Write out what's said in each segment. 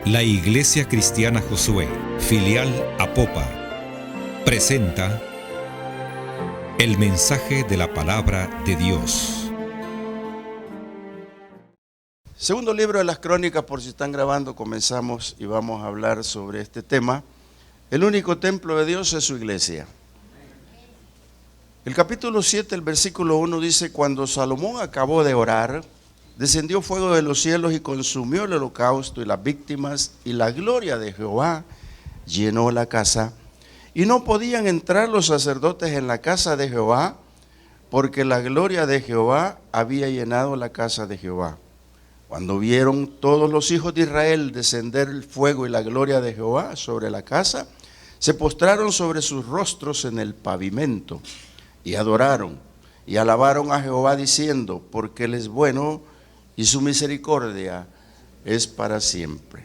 La Iglesia Cristiana Josué, filial Apopa, presenta el mensaje de la palabra de Dios. Segundo libro de las Crónicas, por si están grabando, comenzamos y vamos a hablar sobre este tema. El único templo de Dios es su iglesia. El capítulo 7, el versículo 1 dice: cuando Salomón acabó de orar, descendió fuego de los cielos y consumió el holocausto y las víctimas, y la gloria de Jehová llenó la casa. Y no podían entrar los sacerdotes en la casa de Jehová, porque la gloria de Jehová había llenado la casa de Jehová. Cuando vieron todos los hijos de Israel descender el fuego y la gloria de Jehová sobre la casa, se postraron sobre sus rostros en el pavimento y adoraron y alabaron a Jehová diciendo: porque Él es bueno y su misericordia es para siempre.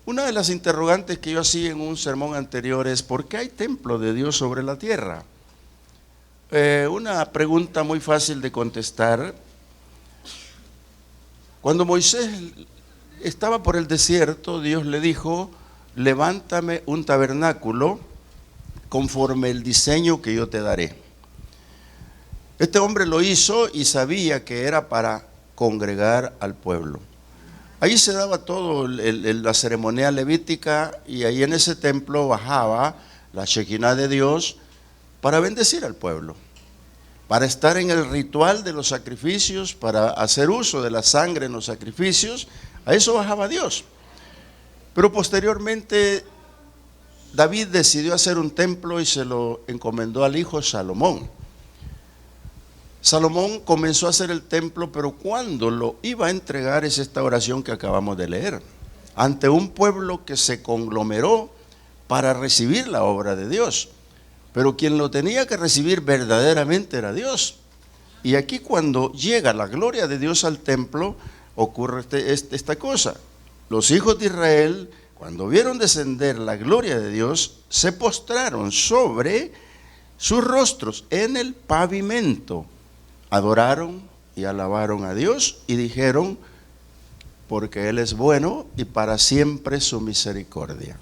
Una de las interrogantes que yo hacía en un sermón anterior es: ¿por qué hay templo de Dios sobre la tierra? Una pregunta muy fácil de contestar. Cuando Moisés estaba por el desierto, Dios le dijo: levántame un tabernáculo conforme el diseño que yo te daré. Este hombre lo hizo y sabía que era para congregar al pueblo. Ahí se daba todo la ceremonia levítica, y ahí en ese templo bajaba la Shekinah de Dios para bendecir al pueblo, para estar en el ritual de los sacrificios, para hacer uso de la sangre en los sacrificios. A eso bajaba Dios. Pero posteriormente David decidió hacer un templo y se lo encomendó al hijo Salomón. Salomón comenzó a hacer el templo, pero cuando lo iba a entregar es esta oración que acabamos de leer, ante un pueblo que se conglomeró para recibir la obra de Dios. Pero quien lo tenía que recibir verdaderamente era Dios. Y aquí, cuando llega la gloria de Dios al templo, ocurre esta cosa. Los hijos de Israel, cuando vieron descender la gloria de Dios, se postraron sobre sus rostros en el pavimento. Adoraron y alabaron a Dios y dijeron: porque Él es bueno y para siempre su misericordia.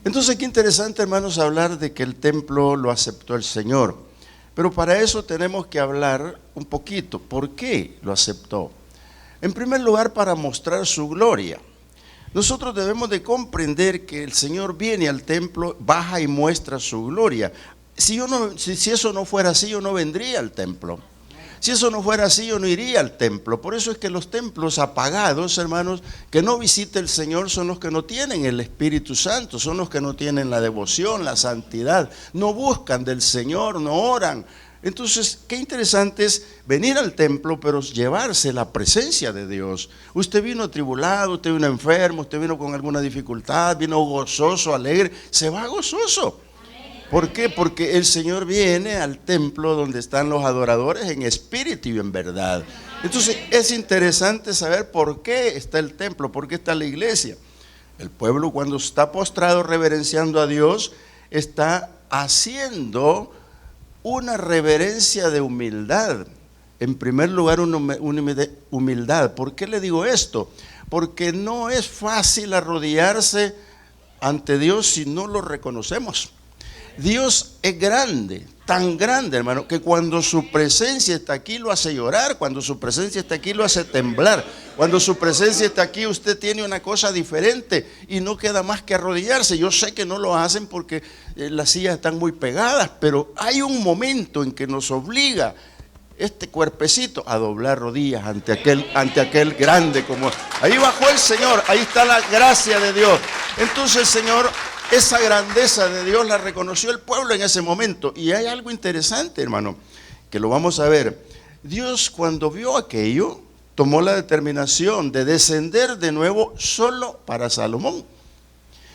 Entonces, qué interesante, hermanos, hablar de que el templo lo aceptó el Señor. Pero para eso tenemos que hablar un poquito. ¿Por qué lo aceptó? En primer lugar, para mostrar su gloria. Nosotros debemos de comprender que el Señor viene al templo, baja y muestra su gloria. Si eso no fuera así, yo no vendría al templo. Si eso no fuera así, yo no iría al templo. Por eso es que los templos apagados, hermanos, que no visita el Señor, son los que no tienen el Espíritu Santo, son los que no tienen la devoción, la santidad, no buscan del Señor, no oran. Entonces, qué interesante es venir al templo, pero llevarse la presencia de Dios. Usted vino atribulado, usted vino enfermo, usted vino con alguna dificultad, vino gozoso, alegre, se va gozoso. ¿Por qué? Porque el Señor viene al templo donde están los adoradores en espíritu y en verdad. Entonces es interesante saber por qué está el templo, por qué está la iglesia. El pueblo, cuando está postrado reverenciando a Dios, está haciendo una reverencia de humildad. En primer lugar, una humildad. ¿Por qué le digo esto? Porque no es fácil arrodillarse ante Dios si no lo reconocemos. Dios es grande, tan grande, hermano, que cuando su presencia está aquí lo hace llorar, cuando su presencia está aquí lo hace temblar, cuando su presencia está aquí usted tiene una cosa diferente y no queda más que arrodillarse. Yo sé que no lo hacen porque las sillas están muy pegadas, pero hay un momento en que nos obliga este cuerpecito a doblar rodillas ante aquel grande como... Ahí bajó el Señor, ahí está la gracia de Dios. Entonces, Señor, esa grandeza de Dios la reconoció el pueblo en ese momento. Y hay algo interesante, hermano, que lo vamos a ver. Dios, cuando vio aquello, tomó la determinación de descender de nuevo solo para Salomón.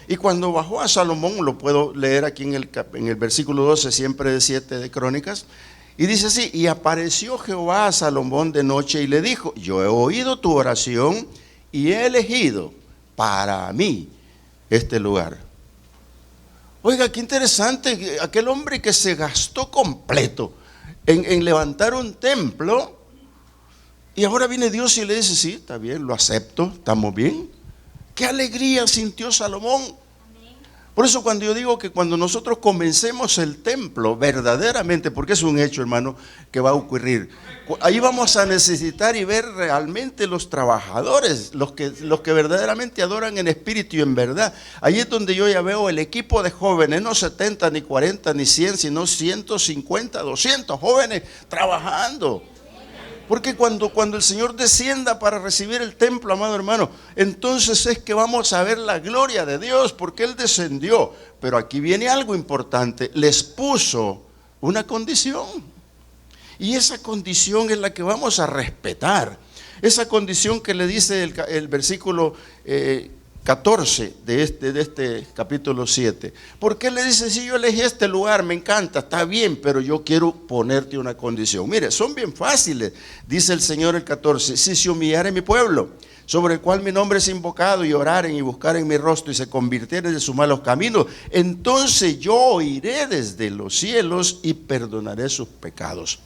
Y cuando bajó a Salomón, lo puedo leer aquí en el versículo 12, siempre de 7 de Crónicas, y dice así: y apareció Jehová a Salomón de noche y le dijo: yo he oído tu oración y he elegido para mí este lugar. Oiga, qué interesante, aquel hombre que se gastó completo en levantar un templo, y ahora viene Dios y le dice: sí, está bien, lo acepto, estamos bien. ¡Qué alegría sintió Salomón! Por eso cuando yo digo que cuando nosotros comencemos el templo verdaderamente, porque es un hecho, hermano, que va a ocurrir, ahí vamos a necesitar y ver realmente los trabajadores, los que verdaderamente adoran en espíritu y en verdad. Ahí es donde yo ya veo el equipo de jóvenes, no 70, ni 40, ni 100, sino 150, 200 jóvenes trabajando. Porque cuando el Señor descienda para recibir el templo, amado hermano, entonces es que vamos a ver la gloria de Dios, porque Él descendió. Pero aquí viene algo importante, les puso una condición. Y esa condición es la que vamos a respetar. Esa condición que le dice el versículo 14 de este capítulo 7. ¿Por qué le dice, si yo elegí este lugar, me encanta, está bien, pero yo quiero ponerte una condición? Mire, son bien fáciles. Dice el Señor el 14, si se humillare mi pueblo, sobre el cual mi nombre es invocado, y oraren y buscaren mi rostro y se convirtieren de sus malos caminos, entonces yo oiré desde los cielos y perdonaré sus pecados.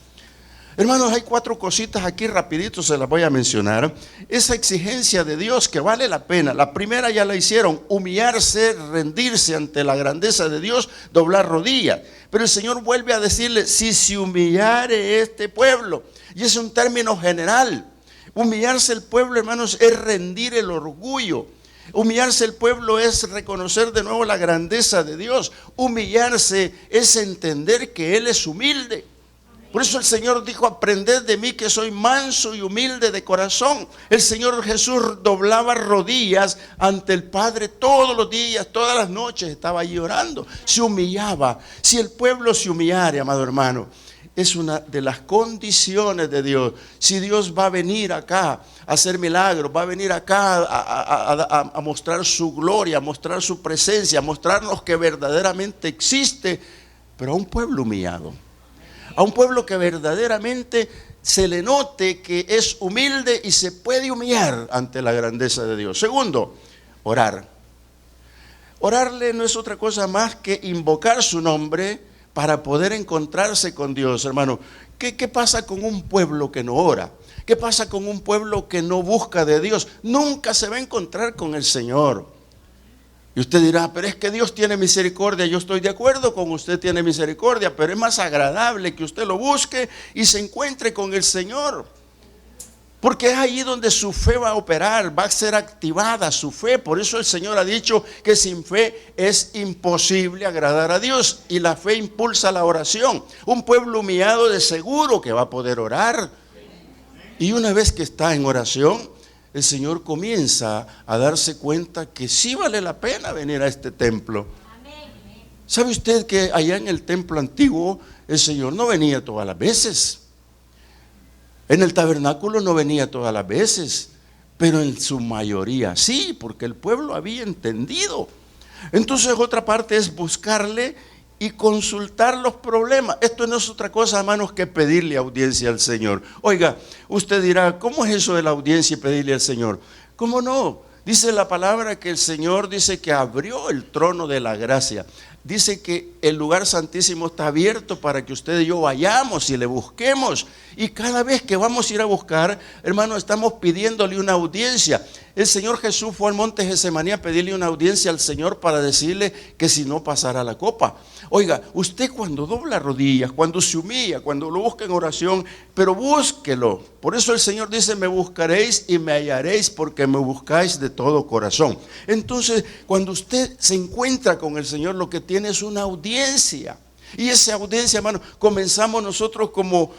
Hermanos, hay 4 cositas aquí rapidito, se las voy a mencionar. Esa exigencia de Dios que vale la pena. La primera ya la hicieron, humillarse, rendirse ante la grandeza de Dios, doblar rodillas. Pero el Señor vuelve a decirle, si se humillare este pueblo. Y es un término general. Humillarse el pueblo, hermanos, es rendir el orgullo. Humillarse el pueblo es reconocer de nuevo la grandeza de Dios. Humillarse es entender que Él es humilde. Por eso el Señor dijo, aprended de mí que soy manso y humilde de corazón. El Señor Jesús doblaba rodillas ante el Padre todos los días, todas las noches, estaba allí orando, se humillaba. Si el pueblo se humillare, amado hermano, es una de las condiciones de Dios. Si Dios va a venir acá a hacer milagros, va a venir acá a mostrar su gloria, a mostrar su presencia, a mostrarnos que verdaderamente existe, pero a un pueblo humillado. A un pueblo que verdaderamente se le note que es humilde y se puede humillar ante la grandeza de Dios. Segundo, orar. Orarle no es otra cosa más que invocar su nombre para poder encontrarse con Dios, hermano. ¿Qué pasa con un pueblo que no ora? ¿Qué pasa con un pueblo que no busca de Dios? Nunca se va a encontrar con el Señor. Y usted dirá, pero es que Dios tiene misericordia. Yo estoy de acuerdo con usted, tiene misericordia, pero es más agradable que usted lo busque y se encuentre con el Señor. Porque es allí donde su fe va a operar, va a ser activada su fe. Por eso el Señor ha dicho que sin fe es imposible agradar a Dios. Y la fe impulsa la oración. Un pueblo humillado de seguro que va a poder orar. Y una vez que está en oración, el Señor comienza a darse cuenta que sí vale la pena venir a este templo. ¿Sabe usted que allá en el templo antiguo el Señor no venía todas las veces? En el tabernáculo no venía todas las veces, pero en su mayoría sí, porque el pueblo había entendido. Entonces otra parte es buscarle y consultar los problemas. Esto no es otra cosa, hermanos, que pedirle audiencia al Señor. Oiga, usted dirá, ¿cómo es eso de la audiencia y pedirle al Señor? ¿Cómo no? Dice la palabra que el Señor dice que abrió el trono de la gracia. Dice que el lugar santísimo está abierto para que usted y yo vayamos y le busquemos. Y cada vez que vamos a ir a buscar, hermano, estamos pidiéndole una audiencia. El Señor Jesús fue al monte Getsemaní a pedirle una audiencia al Señor para decirle que si no pasara la copa. Oiga, usted cuando dobla rodillas, cuando se humilla, cuando lo busca en oración, pero búsquelo. Por eso el Señor dice, me buscaréis y me hallaréis porque me buscáis de todo corazón. Entonces, cuando usted se encuentra con el Señor, lo que tiene es una audiencia. Y esa audiencia, hermano, comenzamos nosotros como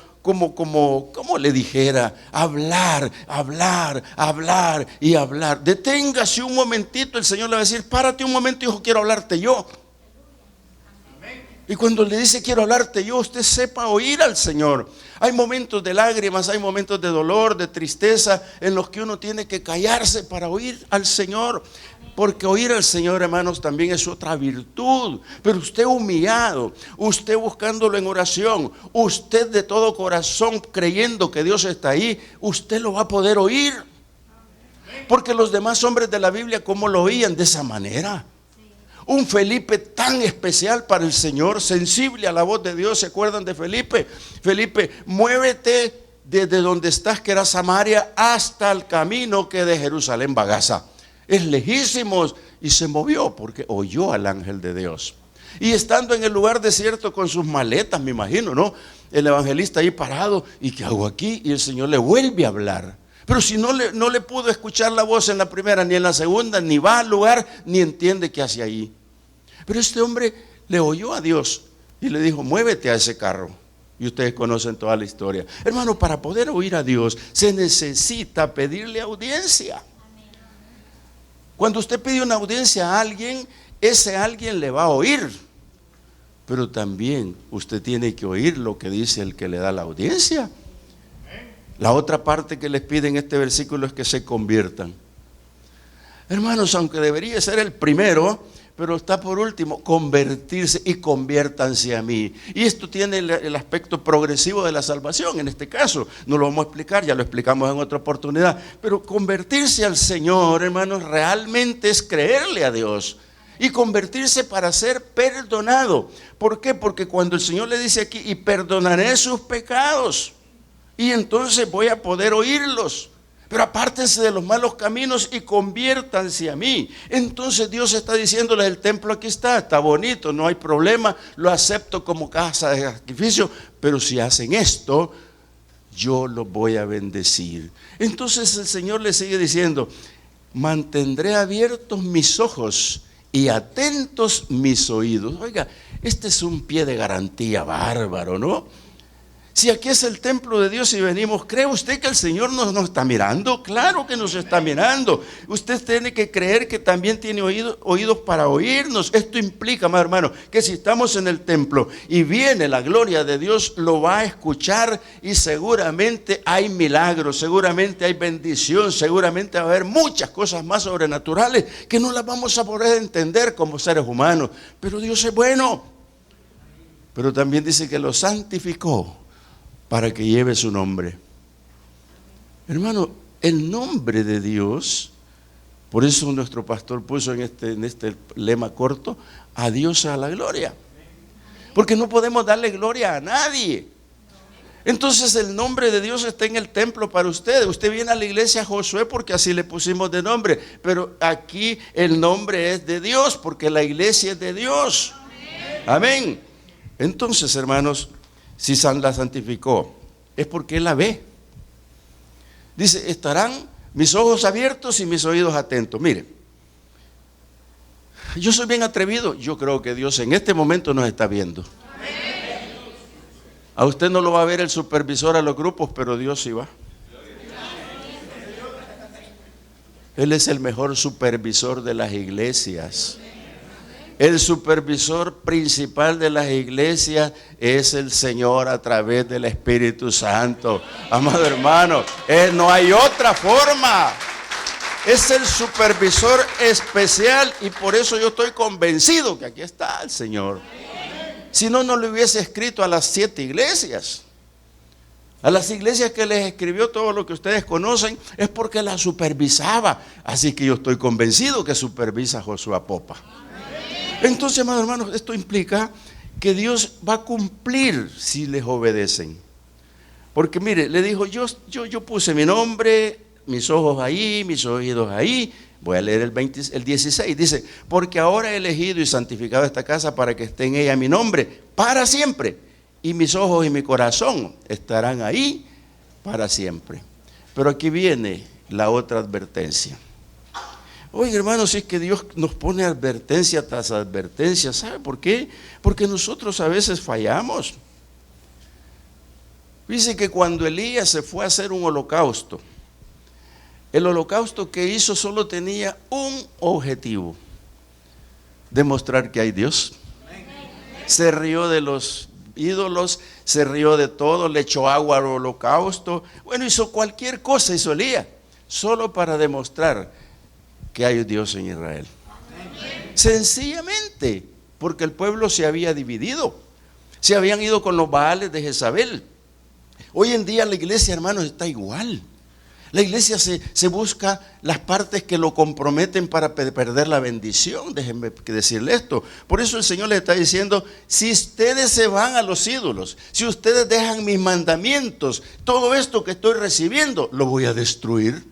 le dijera, hablar y hablar. Deténgase un momentito, el Señor le va a decir, párate un momento, hijo, quiero hablarte yo. Y cuando le dice quiero hablarte yo, usted sepa oír al Señor. Hay momentos de lágrimas, hay momentos de dolor, de tristeza, en los que uno tiene que callarse para oír al Señor. Porque oír al Señor, hermanos, también es otra virtud. Pero usted humillado, usted buscándolo en oración, usted de todo corazón creyendo que Dios está ahí, usted lo va a poder oír. Porque los demás hombres de la Biblia, ¿cómo lo oían? De esa manera. Un Felipe tan especial para el Señor, sensible a la voz de Dios. ¿Se acuerdan de Felipe? Felipe, muévete desde donde estás, que era Samaria, hasta el camino que de Jerusalén va a Gaza. es lejísimos. Y se movió porque oyó al ángel de Dios. Y estando en el lugar desierto con sus maletas, me imagino, ¿no? El evangelista ahí parado, ¿y qué hago aquí? Y el Señor le vuelve a hablar. Pero si no le pudo escuchar la voz en la primera ni en la segunda, ni va al lugar, ni entiende qué hace ahí. Pero este hombre le oyó a Dios y le dijo, muévete a ese carro. Y ustedes conocen toda la historia. Hermano, para poder oír a Dios se necesita pedirle audiencia. Cuando usted pide una audiencia a alguien, ese alguien le va a oír. Pero también usted tiene que oír lo que dice el que le da la audiencia. La otra parte que les pide en este versículo es que se conviertan. Hermanos, aunque debería ser el primero, pero está por último, convertirse y conviértanse a mí. Y esto tiene el aspecto progresivo de la salvación, en este caso. No lo vamos a explicar, ya lo explicamos en otra oportunidad. Pero convertirse al Señor, hermanos, realmente es creerle a Dios. Y convertirse para ser perdonado. ¿Por qué? Porque cuando el Señor le dice aquí, y perdonaré sus pecados, y entonces voy a poder oírlos. Pero apártense de los malos caminos y conviértanse a mí. Entonces Dios está diciéndole, el templo aquí está bonito, no hay problema, lo acepto como casa de sacrificio, pero si hacen esto, yo los voy a bendecir. Entonces el Señor le sigue diciendo, mantendré abiertos mis ojos y atentos mis oídos. Oiga, este es un pie de garantía bárbaro, ¿no? Si aquí es el templo de Dios y venimos, ¿cree usted que el Señor nos está mirando? Claro que nos está mirando. Usted tiene que creer que también tiene oídos para oírnos. Esto implica, más hermano, que si estamos en el templo y viene la gloria de Dios, lo va a escuchar y seguramente hay milagros, seguramente hay bendición, seguramente va a haber muchas cosas más sobrenaturales que no las vamos a poder entender como seres humanos. Pero Dios es bueno. Pero también dice que lo santificó para que lleve su nombre. Hermano, el nombre de Dios, por eso nuestro pastor puso en este lema corto, a Dios a la gloria. Porque no podemos darle gloria a nadie. Entonces el nombre de Dios está en el templo para ustedes. Usted viene a la iglesia Josué porque así le pusimos de nombre. Pero aquí el nombre es de Dios porque la iglesia es de Dios. Amén. Entonces, hermanos, si la santificó, es porque Él la ve. Dice, estarán mis ojos abiertos y mis oídos atentos. Mire, yo soy bien atrevido. Yo creo que Dios en este momento nos está viendo. A usted no lo va a ver el supervisor a los grupos, pero Dios sí va. Él es el mejor supervisor de las iglesias. El supervisor principal de las iglesias es el Señor a través del Espíritu Santo. Amado hermano, no hay otra forma. Es el supervisor especial y por eso yo estoy convencido que aquí está el Señor. Si no, no le hubiese escrito a las 7 iglesias. A las iglesias que les escribió todo lo que ustedes conocen es porque las supervisaba. Así que yo estoy convencido que supervisa a Josué Apopa. Entonces, amados hermanos, esto implica que Dios va a cumplir si les obedecen. Porque mire, le dijo, yo puse mi nombre, mis ojos ahí, mis oídos ahí. Voy a leer el 16, dice, porque ahora he elegido y santificado esta casa para que esté en ella mi nombre para siempre. Y mis ojos y mi corazón estarán ahí para siempre. Pero aquí viene la otra advertencia. Oye, hermanos, si es que Dios nos pone advertencia tras advertencia, ¿sabe por qué? Porque nosotros a veces fallamos. Dice que cuando Elías se fue a hacer un holocausto, el holocausto que hizo solo tenía un objetivo: demostrar que hay Dios. Se rió de los ídolos, se rió de todo, le echó agua al holocausto. Bueno, hizo cualquier cosa, hizo Elías, solo para demostrar que hay Dios en Israel. Sencillamente, porque el pueblo se había dividido, se habían ido con los Baales de Jezabel. Hoy en día la iglesia, hermanos, está igual. La iglesia se busca las partes que lo comprometen para perder la bendición. Déjenme decirle esto. Por eso el Señor les está diciendo, si ustedes se van a los ídolos, si ustedes dejan mis mandamientos, todo esto que estoy recibiendo, lo voy a destruir.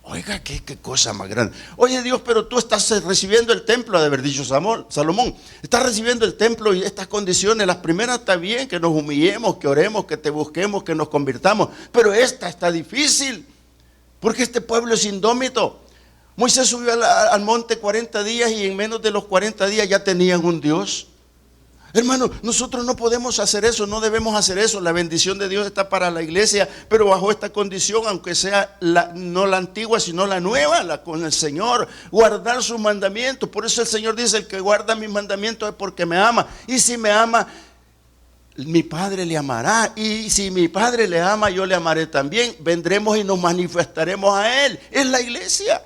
Oiga, qué cosa más grande. Oye Dios, pero tú estás recibiendo el templo, ha de haber dicho Salomón. Estás recibiendo el templo y estas condiciones. Las primeras está bien, que nos humillemos, que oremos, que te busquemos, que nos convirtamos. Pero esta está difícil, porque este pueblo es indómito. Moisés subió al monte 40 días y en menos de los 40 días ya tenían un Dios. Hermano, nosotros no podemos hacer eso, no debemos hacer eso. La bendición de Dios está para la iglesia, pero bajo esta condición, aunque sea no la antigua, sino la nueva, la con el Señor, guardar sus mandamientos. Por eso el Señor dice, el que guarda mis mandamientos es porque me ama. Y si me ama, mi Padre le amará. Y si mi Padre le ama, yo le amaré también. Vendremos y nos manifestaremos a Él. Es la iglesia.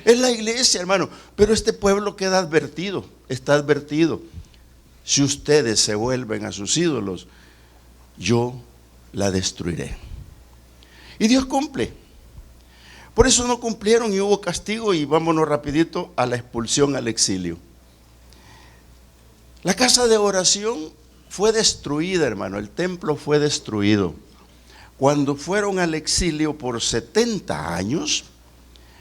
Es la iglesia, hermano. Pero este pueblo queda advertido, está advertido. Si ustedes se vuelven a sus ídolos, yo la destruiré. Y Dios cumple. Por eso no cumplieron y hubo castigo, y vámonos rapidito a la expulsión al exilio. La casa de oración fue destruida, hermano. El templo fue destruido. Cuando fueron al exilio por 70 años,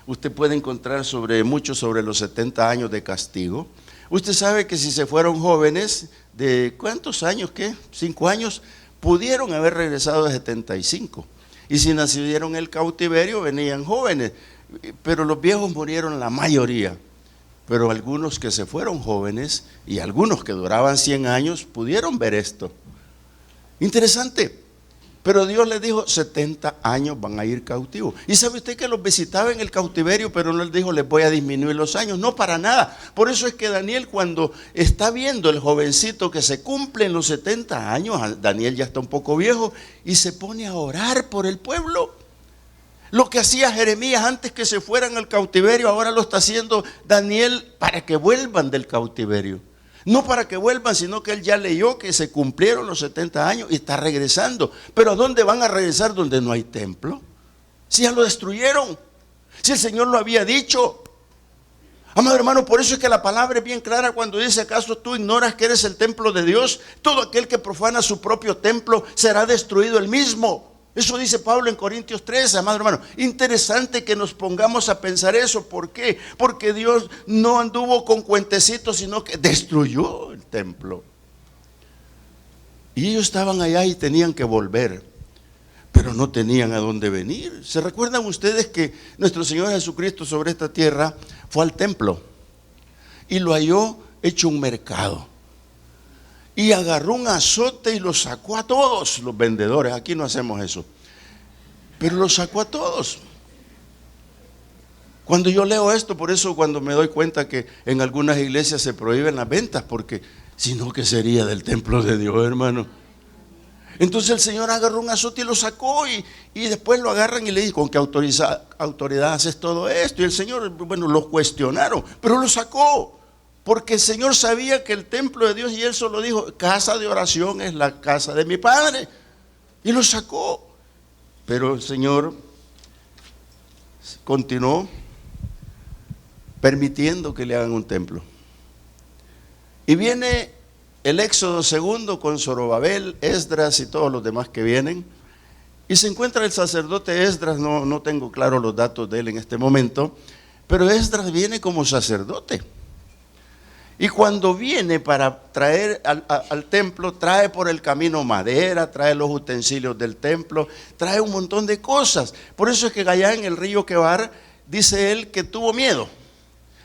usted puede encontrar mucho sobre los 70 años de castigo. Usted sabe que si se fueron jóvenes, ¿de cuántos años? ¿Qué? 5 años, pudieron haber regresado de 75. Y si nacieron en el cautiverio, venían jóvenes. Pero los viejos murieron la mayoría. Pero algunos que se fueron jóvenes y algunos que duraban 100 años, pudieron ver esto. Interesante. Pero Dios les dijo, 70 años van a ir cautivos. Y sabe usted que los visitaba en el cautiverio, pero no les dijo, les voy a disminuir los años. No, para nada. Por eso es que Daniel, cuando está viendo el jovencito que se cumplen los 70 años, Daniel ya está un poco viejo, y se pone a orar por el pueblo. Lo que hacía Jeremías antes que se fueran al cautiverio, ahora lo está haciendo Daniel para que vuelvan del cautiverio. No para que vuelvan, sino que él ya leyó que se cumplieron los 70 años y está regresando. Pero ¿a dónde van a regresar? Donde no hay templo. Si ya lo destruyeron, si el Señor lo había dicho. Amado hermano, por eso es que la palabra es bien clara cuando dice, ¿acaso tú ignoras que eres el templo de Dios? Todo aquel que profana su propio templo será destruido él mismo. Eso dice Pablo en Corintios 13, amado hermano. Interesante que nos pongamos a pensar eso. ¿Por qué? Porque Dios no anduvo con cuentecitos, sino que destruyó el templo. Y ellos estaban allá y tenían que volver, pero no tenían a dónde venir. ¿Se recuerdan ustedes que nuestro Señor Jesucristo sobre esta tierra fue al templo y lo halló hecho un mercado? Y agarró un azote y los sacó a todos los vendedores. Aquí no hacemos eso, pero los sacó a todos. Cuando yo leo esto, por eso cuando me doy cuenta que en algunas iglesias se prohíben las ventas, porque si no, ¿qué sería del templo de Dios, hermano? Entonces el Señor agarró un azote y lo sacó, y después lo agarran y le dicen, ¿con qué autoridad haces todo esto? Y el Señor, bueno, lo cuestionaron, pero lo sacó. Porque el Señor sabía que el templo de Dios, y Él solo dijo, casa de oración es la casa de mi Padre. Y lo sacó. Pero el Señor continuó permitiendo que le hagan un templo. Y viene el Éxodo segundo con Zorobabel, Esdras y todos los demás que vienen. Y se encuentra el sacerdote Esdras, no tengo claro los datos de él en este momento, pero Esdras viene como sacerdote. Y cuando viene para traer al templo, trae por el camino madera, trae los utensilios del templo, trae un montón de cosas. Por eso es que allá en el río Quebar, dice él que tuvo miedo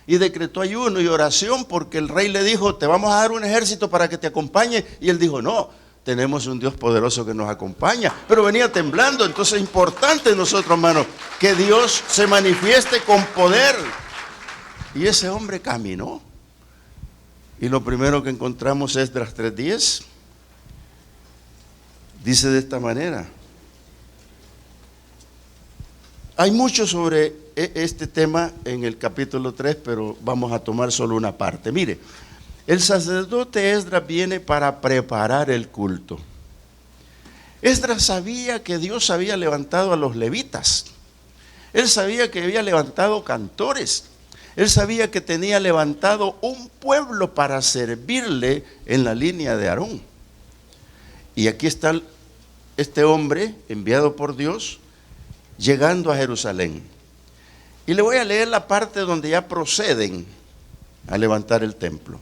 y decretó ayuno y oración, porque el rey le dijo, te vamos a dar un ejército para que te acompañe. Y él dijo, no, tenemos un Dios poderoso que nos acompaña. Pero venía temblando. Entonces es importante nosotros, hermanos, que Dios se manifieste con poder. Y ese hombre caminó. Y lo primero que encontramos es Esdras 3:10. Dice de esta manera. Hay mucho sobre este tema en el capítulo 3, pero vamos a tomar solo una parte. Mire, el sacerdote Esdras viene para preparar el culto. Esdras sabía que Dios había levantado a los levitas. Él sabía que había levantado cantores. Él sabía que tenía levantado un pueblo para servirle en la línea de Aarón. Y aquí está este hombre enviado por Dios llegando a Jerusalén. Y le voy a leer la parte donde ya proceden a levantar el templo.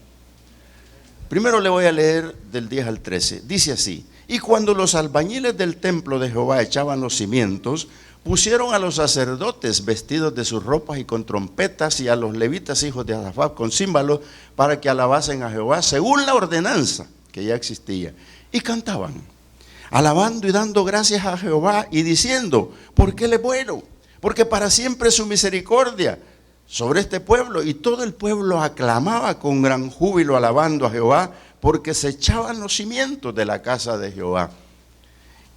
Primero le voy a leer del 10 al 13. Dice así: y cuando los albañiles del templo de Jehová echaban los cimientos, pusieron a los sacerdotes vestidos de sus ropas y con trompetas, y a los levitas hijos de Asaf con címbalos, para que alabasen a Jehová según la ordenanza que ya existía. Y cantaban, alabando y dando gracias a Jehová y diciendo, porque Él es bueno, porque para siempre es su misericordia sobre este pueblo. Y todo el pueblo aclamaba con gran júbilo, alabando a Jehová, porque se echaban los cimientos de la casa de Jehová.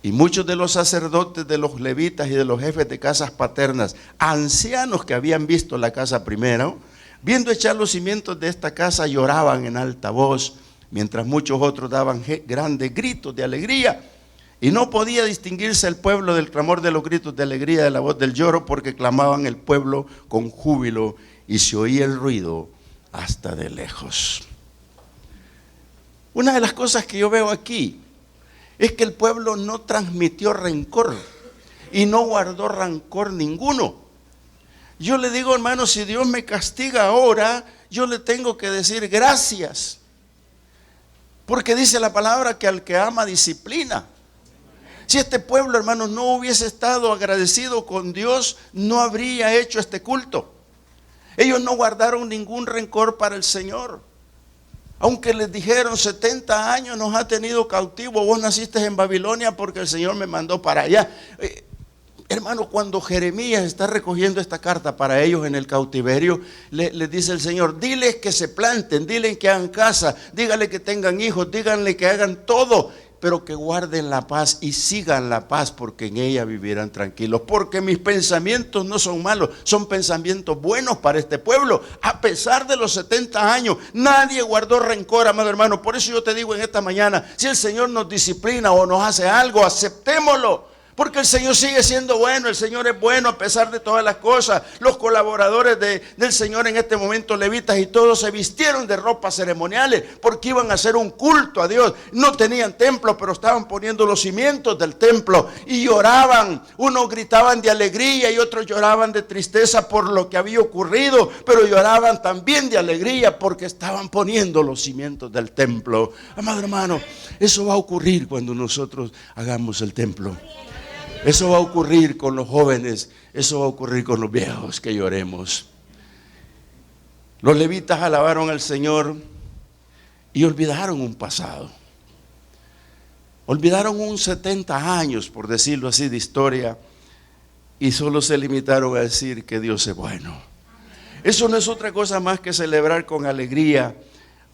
Y muchos de los sacerdotes, de los levitas y de los jefes de casas paternas, ancianos que habían visto la casa primero, viendo echar los cimientos de esta casa, lloraban en alta voz, mientras muchos otros daban grandes gritos de alegría. Y no podía distinguirse el pueblo del clamor de los gritos de alegría, de la voz del lloro, porque clamaban el pueblo con júbilo y se oía el ruido hasta de lejos. Una de las cosas que yo veo aquí es que el pueblo no transmitió rencor y no guardó rencor ninguno. Yo le digo, hermano, si Dios me castiga ahora, yo le tengo que decir gracias, porque dice la palabra que al que ama disciplina. Si este pueblo, hermanos, no hubiese estado agradecido con Dios, no habría hecho este culto. Ellos no guardaron ningún rencor para el Señor. Aunque les dijeron 70 años nos ha tenido cautivo, vos naciste en Babilonia porque el Señor me mandó para allá. Hermano, cuando Jeremías está recogiendo esta carta para ellos en el cautiverio, les dice el Señor, diles que se planten, diles que hagan casa, díganle que tengan hijos, díganle que hagan todo, pero que guarden la paz y sigan la paz, porque en ella vivirán tranquilos. Porque mis pensamientos no son malos, son pensamientos buenos para este pueblo. A pesar de los 70 años, nadie guardó rencor, amado hermano. Por eso yo te digo en esta mañana, si el Señor nos disciplina o nos hace algo, aceptémoslo. Porque el Señor sigue siendo bueno, el Señor es bueno a pesar de todas las cosas. Los colaboradores del Señor en este momento, levitas y todos, se vistieron de ropas ceremoniales porque iban a hacer un culto a Dios. No tenían templo, pero estaban poniendo los cimientos del templo y lloraban. Unos gritaban de alegría y otros lloraban de tristeza por lo que había ocurrido, pero lloraban también de alegría porque estaban poniendo los cimientos del templo. Amado hermano, eso va a ocurrir cuando nosotros hagamos el templo. Eso va a ocurrir con los jóvenes, eso va a ocurrir con los viejos, que lloremos. Los levitas alabaron al Señor y olvidaron un pasado. Olvidaron un 70 años, por decirlo así, de historia, y solo se limitaron a decir que Dios es bueno. Eso no es otra cosa más que celebrar con alegría,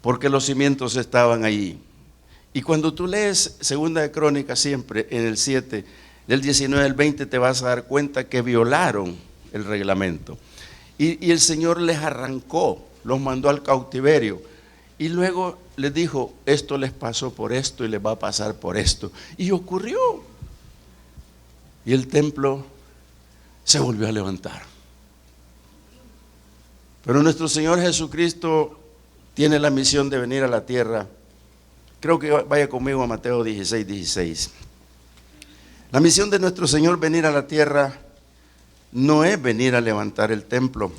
porque los cimientos estaban allí. Y cuando tú lees Segunda de Crónicas, siempre en el 7, del 19 al 20, te vas a dar cuenta que violaron el reglamento. Y el Señor les arrancó, los mandó al cautiverio. Y luego les dijo, esto les pasó por esto y les va a pasar por esto. Y ocurrió. Y el templo se volvió a levantar. Pero nuestro Señor Jesucristo tiene la misión de venir a la tierra. Creo que vaya conmigo a Mateo 16, 16. La misión de nuestro Señor venir a la tierra no es venir a levantar el templo.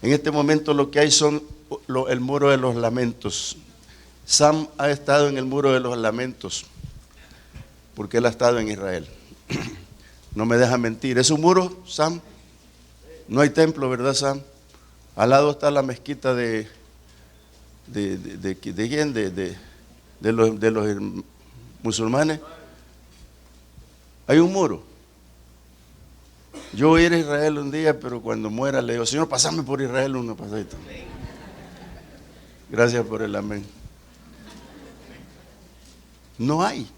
En este momento lo que hay son el muro de los lamentos. Sam ha estado en el muro de los lamentos porque él ha estado en Israel. No me deja mentir. ¿Es un muro, Sam? No hay templo, ¿verdad, Sam? Al lado está la mezquita de quién, de los musulmanes. Hay un muro. Yo voy a ir a Israel un día, pero cuando muera le digo, Señor, pásame por Israel una pasadita. Gracias por el amén. No hay.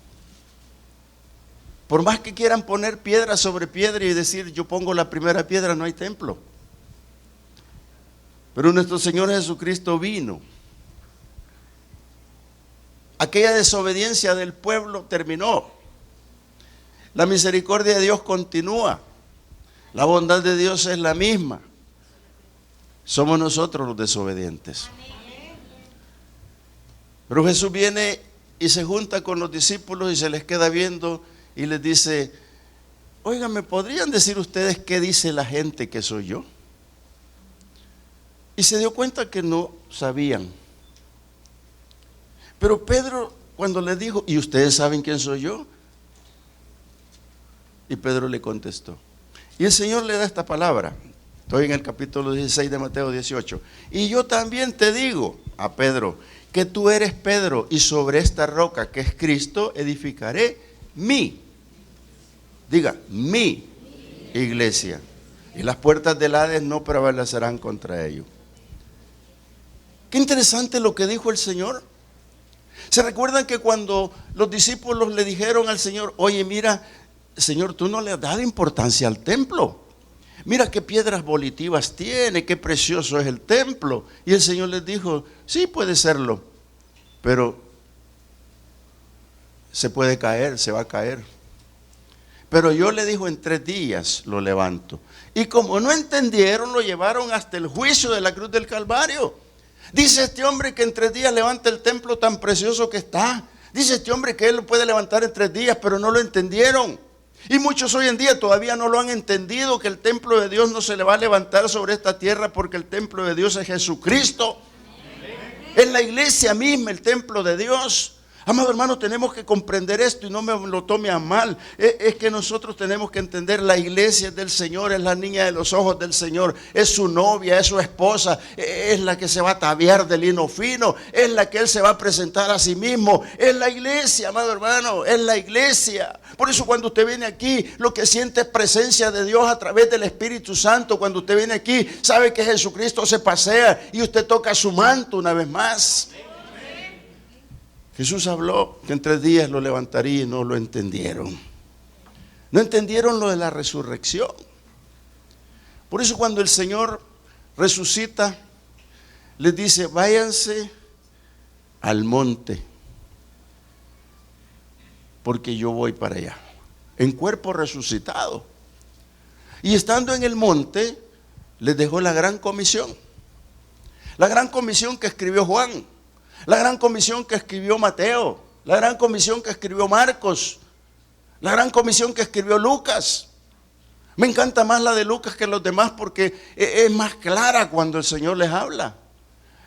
Por más que quieran poner piedra sobre piedra y decir, yo pongo la primera piedra, no hay templo. Pero nuestro Señor Jesucristo vino. Aquella desobediencia del pueblo terminó. La misericordia de Dios continúa. La bondad de Dios es la misma. Somos nosotros los desobedientes. Pero Jesús viene y se junta con los discípulos y se les queda viendo y les dice, Oigan, ¿me podrían decir ustedes qué dice la gente que soy yo? Y se dio cuenta que no sabían. Pero Pedro, cuando le dijo, ¿y ustedes saben quién soy yo? Y Pedro le contestó. Y el Señor le da esta palabra. Estoy en el capítulo 16 de Mateo 18. Y yo también te digo a Pedro, que tú eres Pedro, y sobre esta roca que es Cristo edificaré mi iglesia. Y las puertas del Hades no prevalecerán contra ello. Qué interesante lo que dijo el Señor. ¿Se recuerdan que cuando los discípulos le dijeron al Señor, oye, mira, Señor, tú no le has dado importancia al templo? Mira qué piedras volitivas tiene, qué precioso es el templo. Y el Señor les dijo, sí, puede serlo, pero se puede caer, se va a caer. Pero yo le dijo, en 3 días lo levanto. Y como no entendieron, lo llevaron hasta el juicio de la cruz del Calvario. Dice este hombre que en 3 días levanta el templo tan precioso que está. Dice este hombre que él lo puede levantar en 3 días, pero no lo entendieron. Y muchos hoy en día todavía no lo han entendido, que el templo de Dios no se le va a levantar sobre esta tierra, porque el templo de Dios es Jesucristo. Es la iglesia misma, el templo de Dios. Amado hermano, tenemos que comprender esto y no me lo tome a mal. Es que nosotros tenemos que entender, la iglesia es del Señor, es la niña de los ojos del Señor, es su novia, es su esposa, es la que se va a ataviar de lino fino, es la que Él se va a presentar a sí mismo. Es la iglesia, amado hermano, es la iglesia. Por eso cuando usted viene aquí, lo que siente es presencia de Dios a través del Espíritu Santo. Cuando usted viene aquí, sabe que Jesucristo se pasea y usted toca su manto una vez más. Jesús habló que en 3 días lo levantaría y no lo entendieron. No entendieron lo de la resurrección. Por eso cuando el Señor resucita, les dice, váyanse al monte, porque yo voy para allá, en cuerpo resucitado. Y estando en el monte, les dejó la gran comisión. La gran comisión que escribió Juan, la gran comisión que escribió Mateo, la gran comisión que escribió Marcos, la gran comisión que escribió Lucas. Me encanta más la de Lucas que los demás porque es más clara cuando el Señor les habla.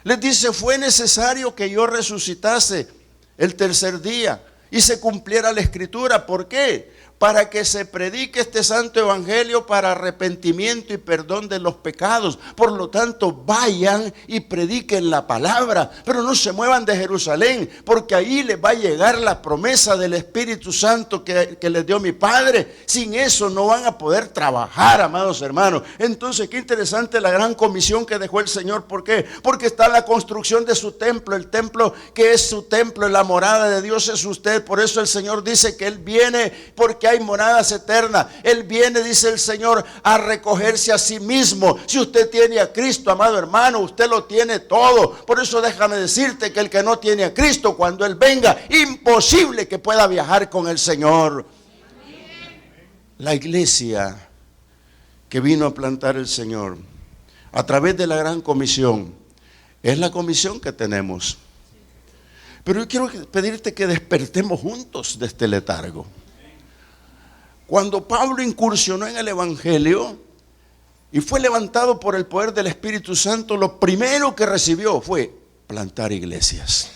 Les dice, fue necesario que yo resucitase el 3er día y se cumpliera la escritura. ¿Por qué? Para que se predique este santo evangelio para arrepentimiento y perdón de los pecados. Por lo tanto, vayan y prediquen la palabra, pero no se muevan de Jerusalén, porque ahí les va a llegar la promesa del Espíritu Santo que les dio mi Padre. Sin eso no van a poder trabajar, amados hermanos. Entonces, qué interesante la gran comisión que dejó el Señor. ¿Por qué? Porque está la construcción de su templo. El templo que es su templo, la morada de Dios es usted. Por eso el Señor dice que Él viene, porque hay moradas eternas. Él viene, dice el Señor, a recogerse a sí mismo. Si usted tiene a Cristo, amado hermano, usted lo tiene todo. Por eso déjame decirte que el que no tiene a Cristo, cuando Él venga, imposible que pueda viajar con el Señor. La iglesia que vino a plantar el Señor a través de la gran comisión es la comisión que tenemos. Pero yo quiero pedirte que despertemos juntos de este letargo. Cuando Pablo incursionó en el evangelio y fue levantado por el poder del Espíritu Santo, lo primero que recibió fue plantar iglesias.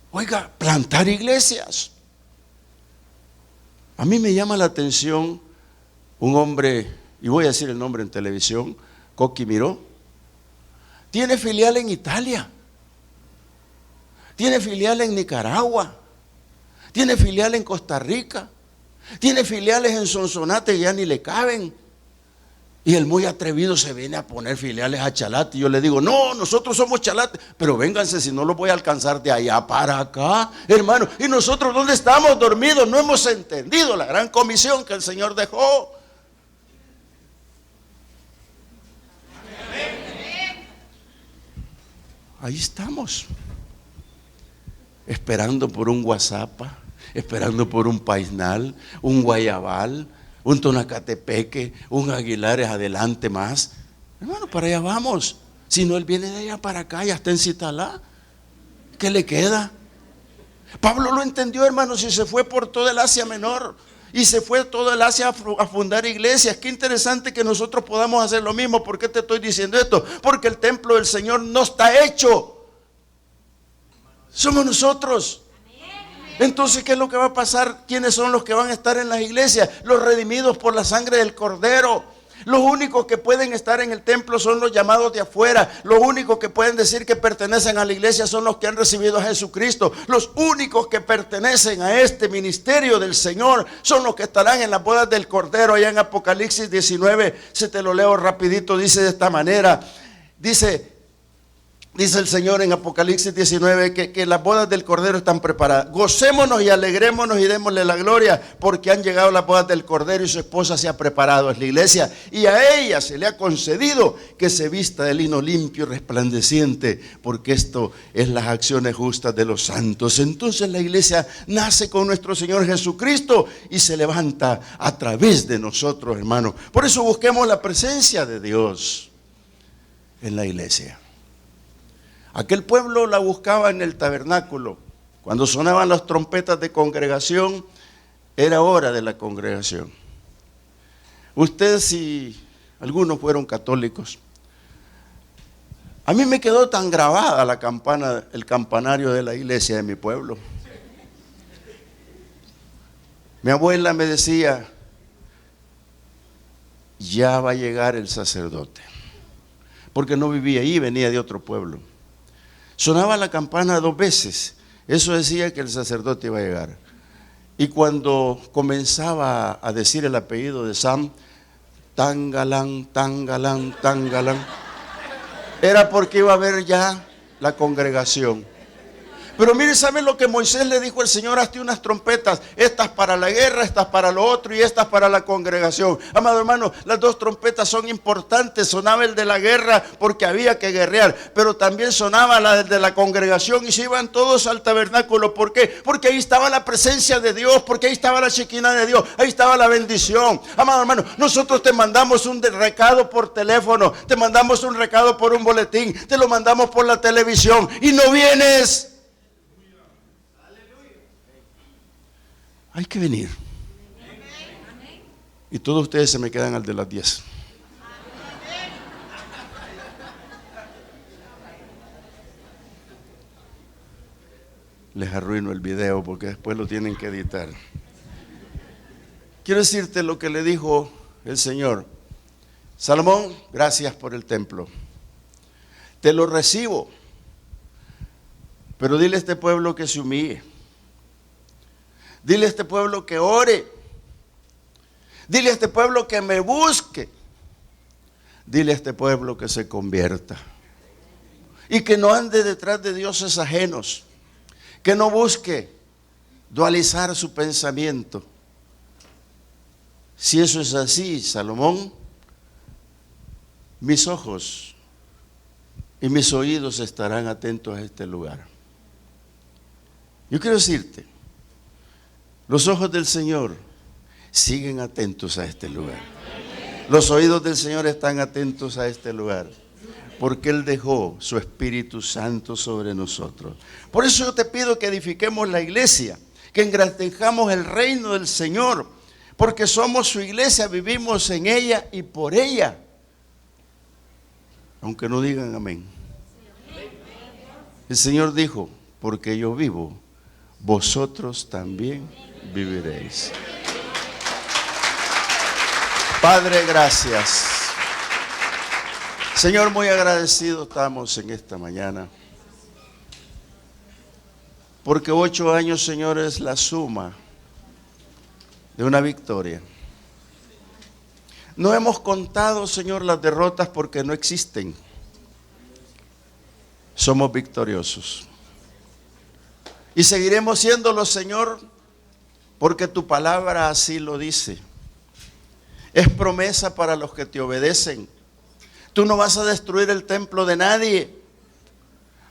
Oiga, plantar iglesias. A mí me llama la atención un hombre, y voy a decir el nombre en televisión, Coqui Miró. Tiene filial en Italia, tiene filial en Nicaragua, tiene filial en Costa Rica, tiene filiales en Sonsonate que ya ni le caben. Y el muy atrevido se viene a poner filiales a Chalate. Y yo le digo, no, nosotros somos Chalate, pero vénganse, si no los voy a alcanzar de allá para acá, hermano. ¿Y nosotros dónde estamos dormidos? No hemos entendido la gran comisión que el Señor dejó. Ahí estamos, esperando por un WhatsApp, esperando por un Paisnal, un Guayabal, un Tonacatepeque, un Aguilares adelante más. Hermano, para allá vamos. Si no, Él viene de allá para acá, ya está en Citalá. ¿Qué le queda? Pablo lo entendió, hermano, si se fue por toda el Asia Menor. Y se fue todo el Asia a fundar iglesias. Qué interesante que nosotros podamos hacer lo mismo. ¿Por qué te estoy diciendo esto? Porque el templo del Señor no está hecho. Somos nosotros. Entonces, ¿qué es lo que va a pasar? ¿Quiénes son los que van a estar en las iglesias? Los redimidos por la sangre del Cordero. Los únicos que pueden estar en el templo son los llamados de afuera. Los únicos que pueden decir que pertenecen a la iglesia son los que han recibido a Jesucristo. Los únicos que pertenecen a este ministerio del Señor son los que estarán en las bodas del Cordero. Allá en Apocalipsis 19, se te lo leo rapidito, dice de esta manera. Dice el Señor en Apocalipsis 19 que las bodas del Cordero están preparadas. Gocémonos y alegrémonos y démosle la gloria, porque han llegado las bodas del Cordero y su esposa se ha preparado, es la iglesia. Y a ella se le ha concedido que se vista de lino limpio y resplandeciente, porque esto es las acciones justas de los santos. Entonces la iglesia nace con nuestro Señor Jesucristo y se levanta a través de nosotros, hermanos. Por eso busquemos la presencia de Dios en la iglesia. Aquel pueblo la buscaba en el tabernáculo. Cuando sonaban las trompetas de congregación, era hora de la congregación. Ustedes, si algunos fueron católicos, a mí me quedó tan grabada la campana, el campanario de la iglesia de mi pueblo. Mi abuela me decía, ya va a llegar el sacerdote, porque no vivía ahí, venía de otro pueblo. Sonaba la campana 2 veces, eso decía que el sacerdote iba a llegar. Y cuando comenzaba a decir el apellido de Sam, tan galán, tan galán, tan galán, era porque iba a haber ya la congregación. Pero mire, ¿saben lo que Moisés le dijo al Señor? Hazte unas trompetas, estas para la guerra, estas para lo otro y estas para la congregación. Amado hermano, las 2 trompetas son importantes. Sonaba el de la guerra porque había que guerrear, pero también sonaba la de la congregación y se iban todos al tabernáculo. ¿Por qué? Porque ahí estaba la presencia de Dios, porque ahí estaba la Shekinah de Dios, ahí estaba la bendición. Amado hermano, nosotros te mandamos un recado por teléfono, te mandamos un recado por un boletín, te lo mandamos por la televisión y no vienes. Hay que venir. Y todos ustedes se me quedan al de las 10. Les arruino el video porque después lo tienen que editar. Quiero decirte lo que le dijo el Señor. Salomón, gracias por el templo. Te lo recibo. Pero dile a este pueblo que se humille. Dile a este pueblo que ore. Dile a este pueblo que me busque. Dile a este pueblo que se convierta. Y que no ande detrás de dioses ajenos. Que no busque dualizar su pensamiento. Si eso es así, Salomón, mis ojos y mis oídos estarán atentos a este lugar. Yo quiero decirte, los ojos del Señor siguen atentos a este lugar. Los oídos del Señor están atentos a este lugar, porque Él dejó su Espíritu Santo sobre nosotros. Por eso yo te pido que edifiquemos la iglesia, que engrandezcamos el reino del Señor, porque somos su iglesia, vivimos en ella y por ella. Aunque no digan amén. El Señor dijo, porque yo vivo, vosotros también viviréis. Padre, gracias. Señor, muy agradecidos estamos en esta mañana, porque 8 años, Señor, es la suma de una victoria. No hemos contado, Señor, las derrotas porque no existen. Somos victoriosos. Y seguiremos siéndolo, Señor, porque tu palabra así lo dice. Es promesa para los que te obedecen. Tú no vas a destruir el templo de nadie,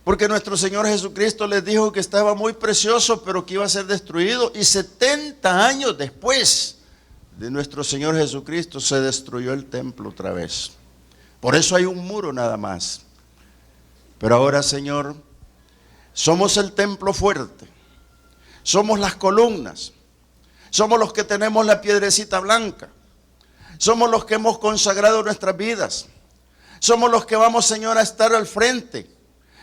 porque nuestro Señor Jesucristo les dijo que estaba muy precioso, pero que iba a ser destruido. Y 70 años después de nuestro Señor Jesucristo se destruyó el templo otra vez. Por eso hay un muro nada más. Pero ahora, Señor, somos el templo fuerte, somos las columnas, Somos los que tenemos la piedrecita blanca. Somos los que hemos consagrado nuestras vidas. Somos los que vamos, Señor, a estar al frente.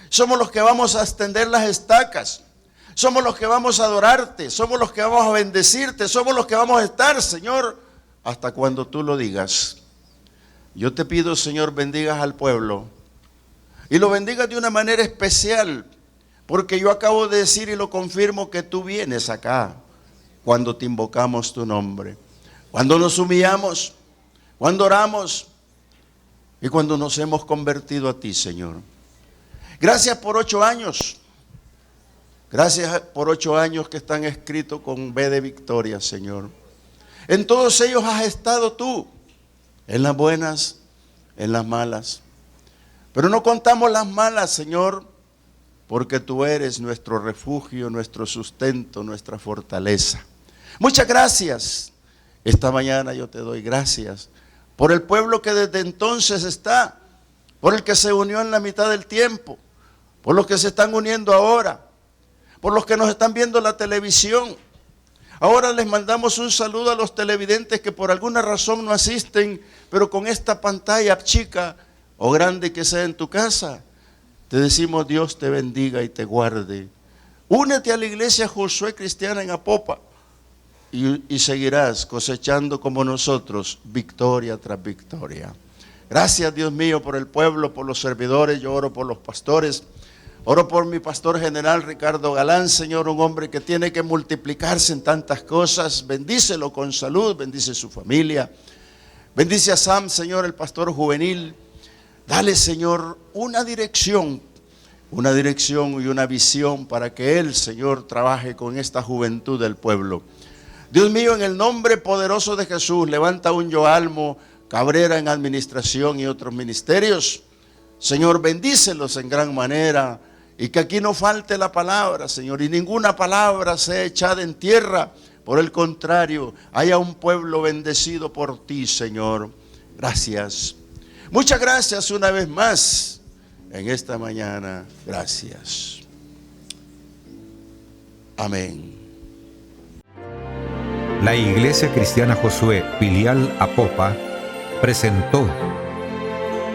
Somos los que vamos a extender las estacas. Somos los que vamos a adorarte. Somos los que vamos a bendecirte. Somos los que vamos a estar, Señor, hasta cuando tú lo digas. Yo te pido, Señor, bendigas al pueblo. Y lo bendigas de una manera especial. Porque yo acabo de decir y lo confirmo que tú vienes acá cuando te invocamos tu nombre. Cuando nos humillamos, cuando oramos y cuando nos hemos convertido a ti, Señor. Gracias por 8 años. Gracias por 8 años que están escritos con B de victoria, Señor. En todos ellos has estado tú, en las buenas, en las malas. Pero no contamos las malas, Señor, porque tú eres nuestro refugio, nuestro sustento, nuestra fortaleza. Muchas gracias. Esta mañana yo te doy gracias por el pueblo que desde entonces está, por el que se unió en la mitad del tiempo, por los que se están uniendo ahora, por los que nos están viendo en la televisión. Ahora les mandamos un saludo a los televidentes que por alguna razón no asisten, pero con esta pantalla chica o grande que sea en tu casa, te decimos Dios te bendiga y te guarde. Únete a la iglesia Josué Cristiana en Apopa y seguirás cosechando como nosotros victoria tras victoria. Gracias, Dios mío, por el pueblo, por los servidores. Yo oro por los pastores. Oro por mi pastor general Ricardo Galán, Señor, un hombre que tiene que multiplicarse en tantas cosas. Bendícelo con salud, bendice su familia. Bendice a Sam, Señor, el pastor juvenil. Dale, Señor, una dirección y una visión para que él, Señor, trabaje con esta juventud del pueblo. Dios mío, en el nombre poderoso de Jesús, levanta un Joalmo Cabrera en administración y otros ministerios. Señor, bendícelos en gran manera y que aquí no falte la palabra, Señor, y ninguna palabra sea echada en tierra. Por el contrario, haya un pueblo bendecido por ti, Señor. Gracias. Muchas gracias una vez más en esta mañana. Gracias. Amén. La Iglesia Cristiana Josué, filial Apopa, presentó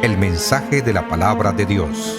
el mensaje de la palabra de Dios.